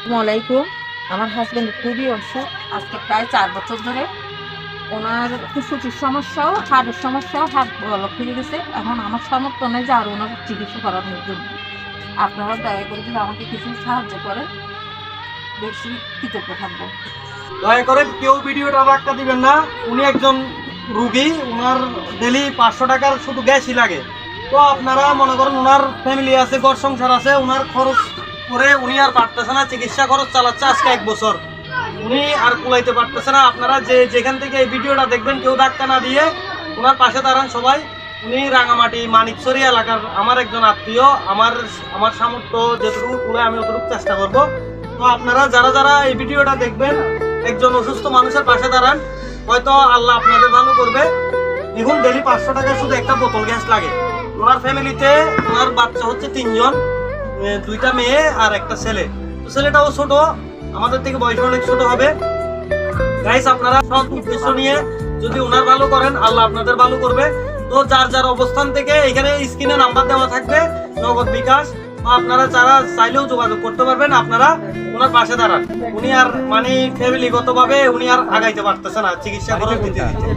আসসালামাইকুম। আমার হাজব্যান্ড খুবই অসুখ, আজকে প্রায় 4 বছর ধরে। ওনার ফুসফুসের সমস্যাও, হাড়ের সমস্যাও, হাত বলক হয়ে গেছে। এখন আমার সামর্থ্য নেই যে আর ওনার চিকিৎসা করানোর জন্য। আপনারা দয়া করে যদি আমাকে কিছু সাহায্য করেন, বেশি কৃতজ্ঞ থাকবো। দয়া করে কেউ ভিডিওটা ধাক্কা দিবেন না। উনি একজন রুগী, ওনার ডেলি 500 টাকার শুধু গ্যাসই লাগে। তো আপনারা মনে করেন ওনার ফ্যামিলি আছে, ঘর সংসার আছে, ওনার খরচ করে উনি আর পারতেছে না, চিকিৎসা খরচ চালাচ্ছে আজকে 1 বছর, উনি আর কুলাইতে পারতেছে না। আপনারা যেখান থেকে এই ভিডিওটা দেখবেন কেউ ধাক্কা না দিয়ে ওনার পাশে দাঁড়ান সবাই। উনি রাঙামাটি মানিকছড়ি এলাকার আমার একজন আত্মীয়। আমার সামর্থ্য যেটুকু কুলায় আমি অতটুকু চেষ্টা করব। তো আপনারা যারা যারা এই ভিডিওটা দেখবেন, একজন অসুস্থ মানুষের পাশে দাঁড়ান, হয়তো আল্লাহ আপনাদের ভালো করবে। দেখুন, ডেলি 500 টাকা শুধু একটা বোতল গ্যাস লাগে। ওনার ফ্যামিলিতে ওনার বাচ্চা হচ্ছে 3 জন, 2টা মেয়ে আর একটা ছেলে। তো ছেলেটাও ছোট, আমাদের থেকে বয়স অনেক ছোট হবে। গাইস, আপনারা সৎ উদ্দেশ্য নিয়ে যদি ওনার ভালো করেন, আল্লাহ আপনাদের ভালো করবে। তো যার যার অবস্থান থেকে এখানে স্ক্রিনে নাম্বার দেওয়া থাকবে, নগদ বিকাশ, আপনারা যারা চাইলেও যোগাযোগ করতে পারবেন। আপনারা ওনার পাশে দাঁড়ান। উনি আর ফ্যামিলিগতভাবে উনি আর আগাইতে পারতেছে না চিকিৎসা খরচ দিতে দিতে।